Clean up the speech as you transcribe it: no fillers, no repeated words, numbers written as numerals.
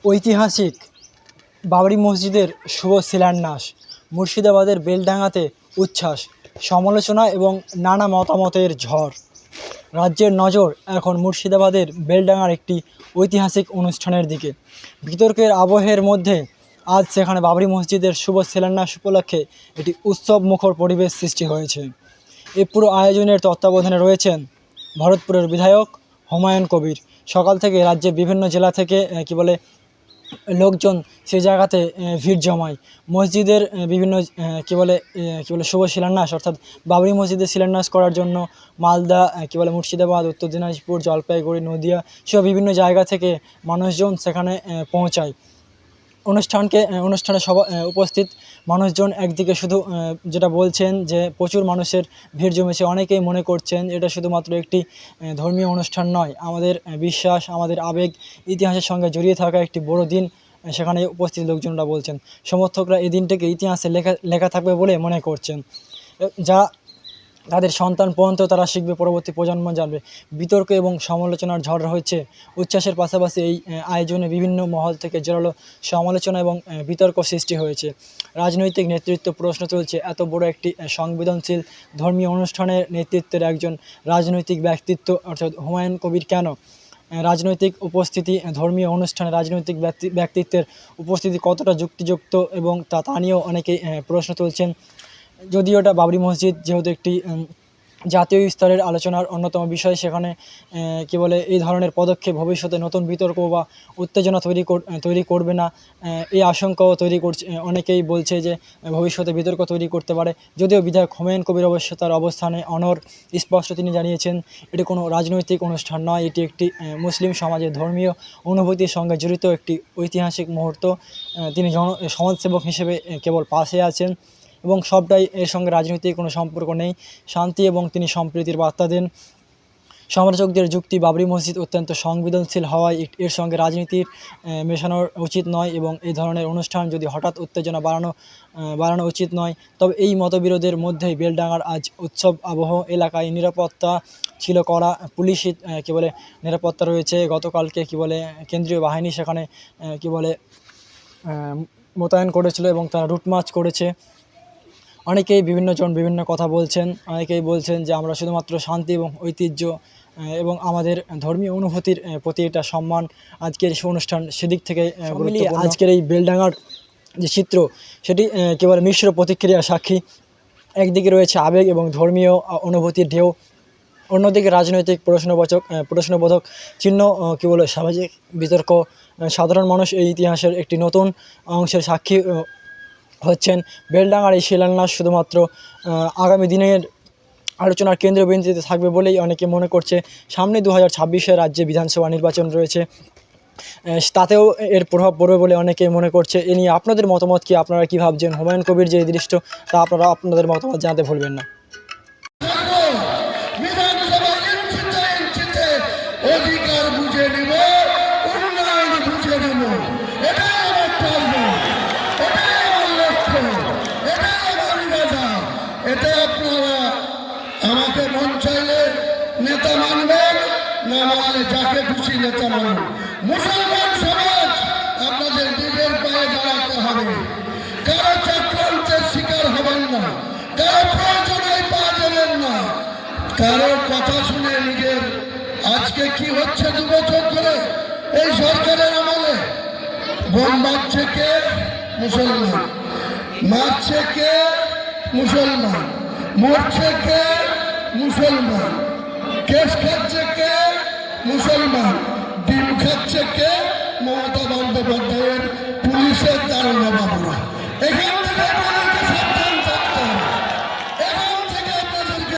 ঐতিহাসিক বাবরি মসজিদের শুভ শিলান্যাস, মুর্শিদাবাদের বেলডাঙাতে উচ্ছ্বাস, সমালোচনা এবং নানা মতামতের ঝড়। রাজ্যের নজর এখন মুর্শিদাবাদের বেলডাঙার একটি ঐতিহাসিক অনুষ্ঠানের দিকে। বিতর্কের আবহের মধ্যে আজ সেখানে বাবরি মসজিদের শুভ শিলান্যাস উপলক্ষে একটি উৎসবমুখর পরিবেশ সৃষ্টি হয়েছে। এই পুরো আয়োজনের তত্ত্বাবধানে রয়েছেন ভরতপুরের বিধায়ক হুমায়ুন কবির। সকাল থেকে রাজ্যের বিভিন্ন জেলা থেকে লোকজন সেই জায়গাতে ভিড় জমায়। মসজিদের বিভিন্ন শুভ শিলান্যাস অর্থাৎ বাবরি মসজিদের শিলান্যাস করার জন্য মালদা, মুর্শিদাবাদ, উত্তর দিনাজপুর, জলপাইগুড়ি, নদিয়া সহ বিভিন্ন জায়গা থেকে মানুষজন সেখানে পৌঁছায়। অনুষ্ঠানে উপস্থিত মানুষজন একদিকে শুধু যেটা বলছেন যে প্রচুর মানুষের ভিড় জমেছে। অনেকেই মনে করছেন এটা শুধুমাত্র একটি ধর্মীয় অনুষ্ঠান নয়, আমাদের বিশ্বাস, আমাদের আবেগ, ইতিহাসের সঙ্গে জড়িয়ে থাকা একটি বড় দিন। সেখানে উপস্থিত লোকজনরা বলছেন, সমর্থকরা এই দিনটিকে ইতিহাসে লেখা থাকবে বলে মনে করছেন। যা তাদের সন্তান পর্যন্ত তারা শিখবে, পরবর্তী প্রজন্ম জানবে। বিতর্ক এবং সমালোচনার ঝড় হয়েছে। উচ্ছ্বাসের পাশাপাশি এই আয়োজনে বিভিন্ন মহল থেকে জোরালো সমালোচনা এবং বিতর্ক সৃষ্টি হয়েছে। রাজনৈতিক নেতৃত্ব প্রশ্ন তুলছে, এত বড় একটি সংবেদনশীল ধর্মীয় অনুষ্ঠানের নেতৃত্বের একজন রাজনৈতিক ব্যক্তিত্ব অর্থাৎ হুমায়ুন কবির কেন? রাজনৈতিক উপস্থিতি, ধর্মীয় অনুষ্ঠানে রাজনৈতিক ব্যক্তিত্বের উপস্থিতি কতটা যুক্তিযুক্ত এবং তা নিয়েও অনেকেই প্রশ্ন তুলছেন। যদিও এটা বাবরি মসজিদ যেহেতু একটি জাতীয় স্তরের আলোচনার অন্যতম বিষয়, সেখানে এই ধরনের পদক্ষেপ ভবিষ্যতে নতুন বিতর্ক বা উত্তেজনা তৈরি করবে না, এই আশঙ্কাও তৈরি করছে। অনেকেই বলছে যে ভবিষ্যতে বিতর্ক তৈরি করতে পারে। যদিও বিধায়ক হুমায়ুন কবির অবশ্য তার অবস্থানে অনড়, স্পষ্ট তিনি জানিয়েছেন এটি কোনো রাজনৈতিক অনুষ্ঠান নয়, এটি একটি মুসলিম সমাজের ধর্মীয় অনুভূতির সঙ্গে জড়িত একটি ঐতিহাসিক মুহূর্ত। তিনি সমাজসেবক হিসেবে কেবল পাশে আছেন এবং সবটাই এর সঙ্গে রাজনৈতিক কোনো সম্পর্ক নেই। শান্তি এবং তিনি সম্প্রীতির বার্তা দেন। সমালোচকদের যুক্তি, বাবরি মসজিদ অত্যন্ত সংবেদনশীল হওয়ায় এর সঙ্গে রাজনীতির মেশানো উচিত নয় এবং এই ধরনের অনুষ্ঠান যদি হঠাৎ উত্তেজনা বাড়ানো উচিত নয়। তবে এই মতবিরোধের মধ্যেই বেলডাঙার আজ উৎসব আবহ। এলাকায় নিরাপত্তা ছিল কড়া, পুলিশি নিরাপত্তা রয়েছে। গতকালকে কেন্দ্রীয় বাহিনী সেখানে মোতায়েন করেছিল এবং তারা রুট মার্চ করেছে। অনেকেই বিভিন্ন কথা বলছেন। অনেকেই বলছেন যে আমরা শুধুমাত্র শান্তি এবং ঐতিহ্য এবং আমাদের ধর্মীয় অনুভূতির প্রতি এটা সম্মান। আজকের অনুষ্ঠান সেদিক থেকে আজকের এই বেলডাঙার যে চিত্র সেটি মিশ্র প্রতিক্রিয়ার সাক্ষী। একদিকে রয়েছে আবেগ এবং ধর্মীয় অনুভূতির ঢেউ, অন্যদিকে রাজনৈতিক প্রশ্নবোধক চিহ্ন, সামাজিক বিতর্ক। সাধারণ মানুষ এই ইতিহাসের একটি নতুন অংশের সাক্ষী হচ্ছেন। বেলডাঙার এই শিলান্যাস শুধুমাত্র আগামী দিনের আলোচনার কেন্দ্রবিন্দুতে থাকবে বলেই অনেকে মনে করছে। সামনে 2026-এ রাজ্যে বিধানসভা নির্বাচন রয়েছে, তাতেও এর প্রভাব পড়বে বলে অনেকে মনে করছে। এ নিয়ে আপনাদের মতামত কি? আপনারা কী ভাবছেন? হুমায়ুন কবির যে দৃষ্ট তা আপনারা আপনাদের মতামত জানাতে ভুলবেন না। অধিকার বুঝে নেব, উন্নয়ন বুঝে নেব, এটাই আমার কর্ম, এটাই আমার লক্ষ্য, এটাই আমার ইরাদা। এটা আপনারা আমাকে মন চাইলে নেতা মানবেন, না মানলে যাকে খুশি নেতা মানবেন। মুসলমান সমাজ আপনাদের নিজের পায়ে দাঁড়াতে হবে, কারো চক্রান্তের শিকার হবেন না, কারো প্রয়োজনে পা দেবেন না, কারো কথা শুনে নিজের আজকে কি হচ্ছে 2 বছর ধরে এই সরকারের আমলে? বোম মারছে কে? মুসলমান। মারছে কে? মুসলমান। মরছে কে? মুসলমান। কেস খাচ্ছে কে? মুসলমান। ডিম খাচ্ছে কে? মমতা বন্দ্যোপাধ্যায়ের পুলিশের দারোগা বাবুরা। এখানে